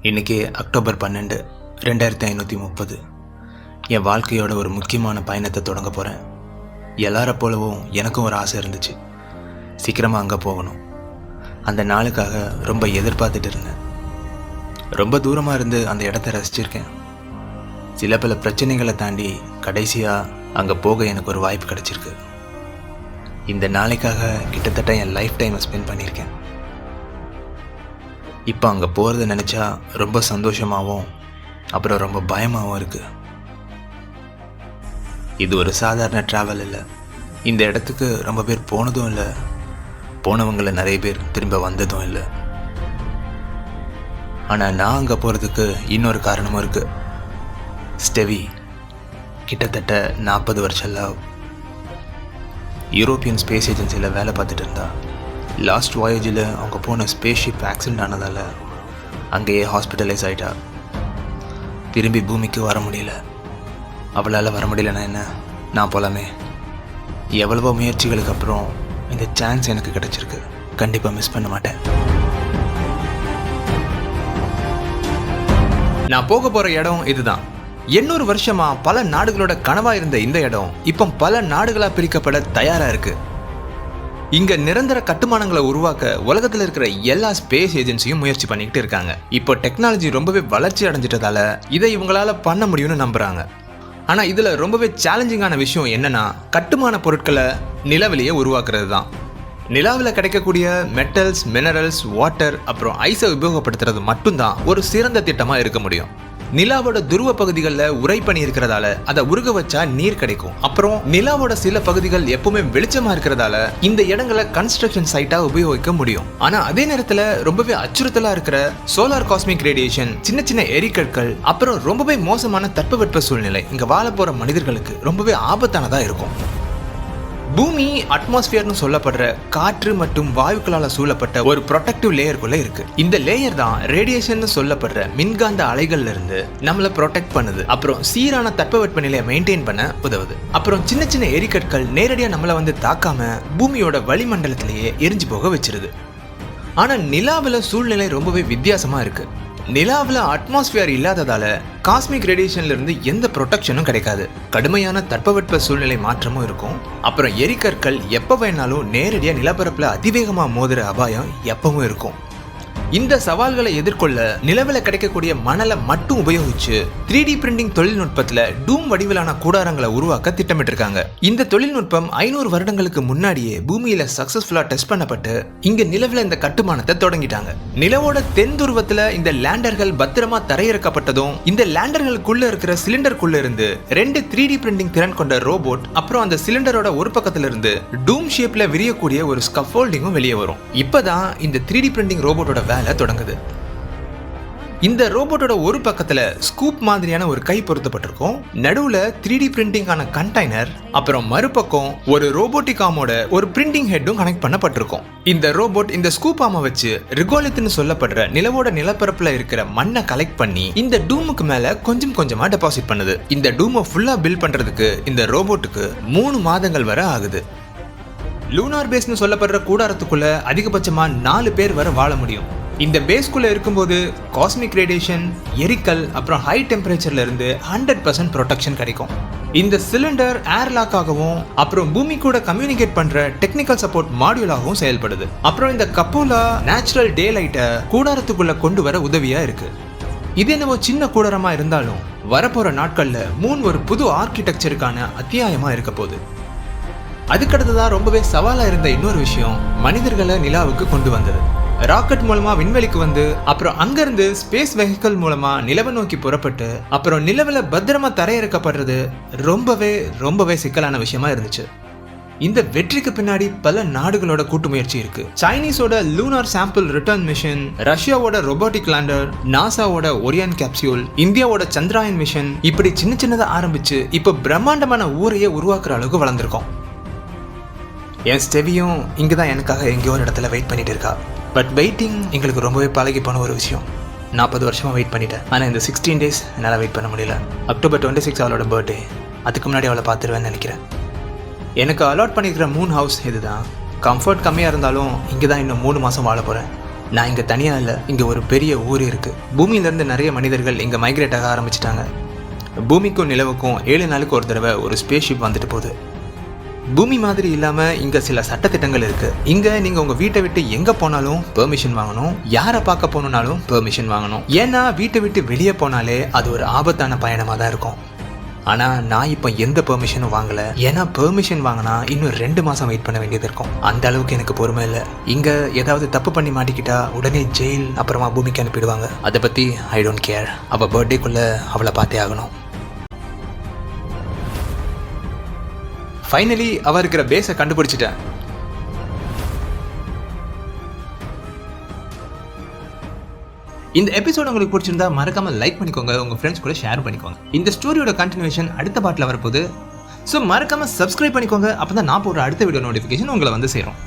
இன்றைக்கி அக்டோபர் 12, 2530. என் வாழ்க்கையோட ஒரு முக்கியமான பயணத்தை தொடங்க போகிறேன். எல்லார போலவும் எனக்கும் ஒரு ஆசை இருந்துச்சு. சீக்கிரமாக அங்கே போகணும். அந்த நாளுக்காக ரொம்ப எதிர்பார்த்துட்டு இருந்தேன். ரொம்ப தூரமாக இருந்து அந்த இடத்த ரசிச்சிருக்கேன். சில பல பிரச்சனைகளை தாண்டி கடைசியாக அங்கே போக எனக்கு ஒரு வாய்ப்பு கிடச்சிருக்கு. இந்த நாளைக்காக கிட்டத்தட்ட என் லைஃப் டைமை ஸ்பெண்ட் பண்ணியிருக்கேன். இப்போ அங்கே போகிறத நினச்சா ரொம்ப சந்தோஷமாகவும் அப்புறம் ரொம்ப பயமாகவும் இருக்குது. இது ஒரு சாதாரண ட்ராவல் இல்லை. இந்த இடத்துக்கு ரொம்ப பேர் போனதும் இல்லை, போனவங்கள நிறைய பேர் திரும்ப வந்ததும் இல்லை. ஆனால் நான் அங்கே போகிறதுக்கு இன்னொரு காரணமும் இருக்குது. ஸ்டெவி கிட்டத்தட்ட 40 வருஷம் லவ். யூரோப்பியன் ஸ்பேஸ் ஏஜென்சியில் வேலை பார்த்துட்டு இருந்தா. லாஸ்ட் வாயேஜில் அவங்க போன ஸ்பேஸ்ஷிப் ஆக்சிடென்ட் ஆனதால் அங்கேயே ஹாஸ்பிட்டலைஸ் ஆகிட்டா. திரும்பி பூமிக்கு வர முடியல. அவளால் வர முடியலன்னா என்ன, நான் போகலாமே. எவ்வளவோ முயற்சிகளுக்கு அப்புறம் இந்த சான்ஸ் எனக்கு கிடச்சிருக்கு. கண்டிப்பாக மிஸ் பண்ண மாட்டேன். நான் போக போகிற இடம் இதுதான். 800 வருஷமா பல நாடுகளோட கனவா இருந்த இந்த இடம் இப்போ பல நாடுகளாக பிரிக்கப்பட தயாராக இருக்கு. இங்க நிரந்தர கட்டுமானங்களை உருவாக்க உலகத்தில் இருக்கிற எல்லா ஸ்பேஸ் ஏஜென்சியும் முயற்சி பண்ணிக்கிட்டு இருக்காங்க. இப்போ டெக்னாலஜி ரொம்பவே வளர்ச்சி அடைஞ்சிட்டதால இதை இவங்களால பண்ண முடியும்னு நம்புறாங்க. ஆனா இதுல ரொம்பவே சேலஞ்சிங்கான விஷயம் என்னன்னா, கட்டுமான பொருட்களை நிலவிலேயே உருவாக்குறது தான். நிலாவில் கிடைக்கக்கூடிய மெட்டல்ஸ், மினரல்ஸ், வாட்டர் அப்புறம் ஐஸை உபயோகப்படுத்துறது மட்டும்தான் ஒரு சிறந்த திட்டமா இருக்க முடியும். நிலாவோட துருவ பகுதிகளில் உறைபனி இருக்கிறதால அதை உருக வச்சா நீர் கிடைக்கும். அப்புறம் நிலாவோட சில பகுதிகள் எப்பவுமே வெளிச்சமா இருக்கிறதால இந்த இடங்களை கன்ஸ்ட்ரக்ஷன் சைட்டா உபயோகிக்க முடியும். ஆனா அதே நேரத்துல ரொம்பவே அச்சுறுத்தலா இருக்கிற சோலார் காஸ்மிக் ரேடியேஷன், சின்ன சின்ன எரிக்கற்கள், அப்புறம் ரொம்பவே மோசமான தட்பவெட்ப சூழ்நிலை இங்க வாழ போற மனிதர்களுக்கு ரொம்பவே ஆபத்தானதா இருக்கும். பூமி அட்மாஸ்பியர்னு சொல்லப்படுற காற்று மற்றும் வாயுக்களால் சூழப்பட்ட ஒரு ப்ரொடெக்டிவ் லேயருக்குள்ள இருக்கு. இந்த லேயர் தான் ரேடியேஷன் சொல்லப்படுற மின்காந்த அலைகள்ல இருந்து நம்மளை ப்ரொடெக்ட் பண்ணுது. அப்புறம் சீரான தட்பவெட்ப நிலையை மெயின்டைன் பண்ண உதவுது. அப்புறம் சின்ன சின்ன எரிக்கற்கள் நேரடியாக நம்மளை வந்து தாக்காம பூமியோட வளிமண்டலத்திலேயே எரிஞ்சு போக வச்சிருது. ஆனா நிலாவில் சூழ்நிலை ரொம்பவே வித்தியாசமா இருக்கு. நிலாவில் அட்மாஸ்பியர் இல்லாததால காஸ்மிக் ரேடியேஷன்ல இருந்து எந்த ப்ரொடெக்ஷனும் கிடைக்காது. கடுமையான தட்பவெட்ப சூழ்நிலை மாற்றமும் இருக்கும். அப்புறம் எரிக்கற்கள் எப்ப வேணாலும் நேரடியா நிலப்பரப்புல அதிவேகமா மோதுற அபாயம் எப்பவும் இருக்கும். இந்த சவால்களை எதிர்கொள்ள நிலவில் கிடைக்கக்கூடிய மணலை மட்டும் உபயோகிச்சு 3D பிரிண்டிங் தொழில்நுட்பத்துல டூம் வடிவிலான கூடாரங்களை உருவாக்க திட்டமிட்டிருக்காங்க. இந்த தொழில்நுட்பம் 500 வருடங்களுக்கு முன்னாடியே பூமியில சக்சஸ்ஃபுல்லா டெஸ்ட் பண்ணப்பட்டு இங்க நிலவில் இந்த கட்டுமானத்தை தொடங்கிட்டாங்க. நிலவோட தென் துருவத்துல இந்த லேண்டர்கள் பத்திரமா தரையிறக்கப்பட்டதும் இந்த லேண்டர்களுக்குள்ள இருக்கிற சிலிண்டருக்குள்ள இருந்து 2 3D பிரிண்டிங் திறன் கொண்ட ரோபோட், அப்புறம் அந்த சிலிண்டரோட ஒரு பக்கத்துல இருந்து டூம் ஷேப்ல விரியக்கூடிய ஒரு ஸ்கஃபோல்டிங்கும் வெளியே வரும். இப்பதான் இந்த 3D பிரிண்டிங் ரோபோட்டோட தொடங்குது. இந்த ரோபோட்டோட ஒரு பக்கத்துல ஸ்கூப் மாதிரியான ஒரு கை பொருத்தப்பட்டிருக்கும். நடுவுல 3D பிரிண்டிங் ஆன கண்டெய்னர், அப்புறம் மறுபக்கம் ஒரு ரோபோட்டிக் ஆமோட ஒரு பிரிண்டிங் ஹெட்டும் கனெக்ட் பண்ணப்பட்டிருக்கும். இந்த ரோபோட் இந்த ஸ்கூப் ஆமை வச்சு ரிகோலித்னு சொல்லப்படுற நிலவோட நிலப்பரப்புல இருக்கிற மண்ணை கலெக்ட் பண்ணி இந்த டூமுக்கு மேல கொஞ்சம் கொஞ்சமா டெபாசிட் பண்ணுது. இந்த டூமை ஃபுல்லா பில்ட் பண்றதுக்கு இந்த ரோபோட்டுக்கு 3 மாதங்கள் வரை ஆகுது. லூனார் பேஸ்னு சொல்லப்படுற கூடாரத்துக்குள்ள அதிகபட்சமா 4 பேர் வரை வாழ முடியும். இந்த பேஸ்குள்ள இருக்கும்போது காஸ்மிக் ரேடியேஷன், எரிக்கல், அப்புறம் ஹை டெம்பரேச்சர்ல இருந்து 100% ப்ரொடெக்ஷன் கிடைக்கும். இந்த சிலிண்டர் ஏர்லாக் ஆகவும் அப்புறம் பூமி கூட கம்யூனிகேட் பண்ற டெக்னிக்கல் சப்போர்ட் மாடியூலாகவும் செயல்படுது. அப்புறம் இந்த கப்போலா நேச்சுரல் டே லைட்டை கூடாரத்துக்குள்ள கொண்டு வர உதவியா இருக்கு. இது என்னவோ சின்ன கூடாரமா இருந்தாலும் வரப்போற நாட்கள்ல மூன் ஒரு புது ஆர்கிடெக்சருக்கான அத்தியாயமா இருக்க போகுது. அதுக்கடுத்துதான் ரொம்பவே சவாலா இருந்த இன்னொரு விஷயம், மனிதர்களை நிலாவுக்கு கொண்டு வந்தது. ராக்கெட் மூலமா விண்வெளிக்கு வந்து அப்புறம் அங்கிருந்து ஸ்பேஸ் வெஹிக்கிள் மூலமா நிலவை நோக்கி புறப்பட்டு அப்புறம் நிலவுல பத்திரமா தரையிறக்கப்படுறது ரொம்பவே சிக்கலான விஷயமா இருந்துச்சு. இந்த வெற்றிக்கு பின்னாடி பல நாடுகளோட கூட்டு முயற்சி இருக்கு. சைனீஸோட லூனார் சாம்பிள் ரிட்டர்ன் மிஷன், ரஷ்யாவோட robotic லேண்டர், நாசாவோட ஓரியன் கேப்சியூல், இந்தியாவோட சந்திராயன் மிஷன், இப்படி சின்ன சின்னதா ஆரம்பிச்சு இப்ப பிரம்மாண்டமான ஊரையே உருவாக்குற அளவுக்கு வளர்ந்துருக்கோம். என் ஸ்டெவியும் இங்கதான் எனக்காக எங்கேயோ ஒரு இடத்துல வெயிட் பண்ணிட்டு இருக்கா. பட் வெயிட்டிங் எங்களுக்கு ரொம்பவே பழகி போன ஒரு விஷயம். 40 வருஷமா வெயிட் பண்ணிட்டேன். ஆனால் இந்த 16 days என்னால் வெயிட் பண்ண முடியல. அக்டோபர் 26 அவளோட பர்த்டே. அதுக்கு முன்னாடி அவளை பார்த்துருவேன்னு நினைக்கிறேன். எனக்கு அலாட் பண்ணியிருக்கிற 3 ஹவுஸ் இதுதான். கம்ஃபர்ட் கம்மியாக இருந்தாலும் இங்கே தான் இன்னும் 3 மாதம் வாழ போகிறேன். நான் இங்கே தனியாக இல்லை, இங்கே ஒரு பெரிய ஊர் இருக்குது. பூமியிலேருந்து நிறைய மனிதர்கள் இங்கே மைக்ரேட் ஆக ஆரம்பிச்சிட்டாங்க. பூமிக்கும் நிலவுக்கும் 7 நாளுக்கு ஒரு தடவை ஒரு ஸ்பேஸ்ஷிப் வந்துட்டு போகுது. பூமி மாதிரி இல்லாமல் இங்கே சில சட்டத்திட்டங்கள் இருக்குது. இங்கே நீங்கள் உங்கள் வீட்டை விட்டு எங்கே போனாலும் பெர்மிஷன் வாங்கணும், யாரை பார்க்க போகணுன்னாலும் பெர்மிஷன் வாங்கணும். ஏன்னா வீட்டை விட்டு வெளியே போனாலே அது ஒரு ஆபத்தான பயணமாக தான் இருக்கும். ஆனால் நான் இப்போ எந்த பெர்மிஷனும் வாங்கலை. ஏன்னா பெர்மிஷன் வாங்கினா இன்னும் 2 மாதம் வெயிட் பண்ண வேண்டியது இருக்கும். அந்த அளவுக்கு எனக்கு பொறுமை இல்லை. இங்கே ஏதாவது தப்பு பண்ணி மாட்டிக்கிட்டா உடனே ஜெயில், அப்புறமா பூமிக்கு அனுப்பிடுவாங்க. அதை பற்றி ஐ டோன்ட் கேர். அவள் பர்த்டேக்குள்ளே அவளை பார்த்தே ஆகணும். ஃபைனலி அவ இருக்கிற பேஸை கண்டுபிடிச்சிட்டேன். இந்த எபிசோட் உங்களுக்கு பிடிச்சிருந்தா மறக்காம லைக் பண்ணிக்கோங்க, உங்க ஃப்ரெண்ட்ஸ் கூட ஷேர் பண்ணிக்கோங்க. இந்த ஸ்டோரியோட கண்டினியூஷன் அடுத்த பார்ட்ல வரப்போகுது. ஸோ மறக்காம சப்ஸ்கிரைப் பண்ணிக்கோங்க. அப்பதான் நான் போடுற அடுத்த வீடியோ நோட்டிஃபிகேஷன் உங்களை வந்து சேரும்.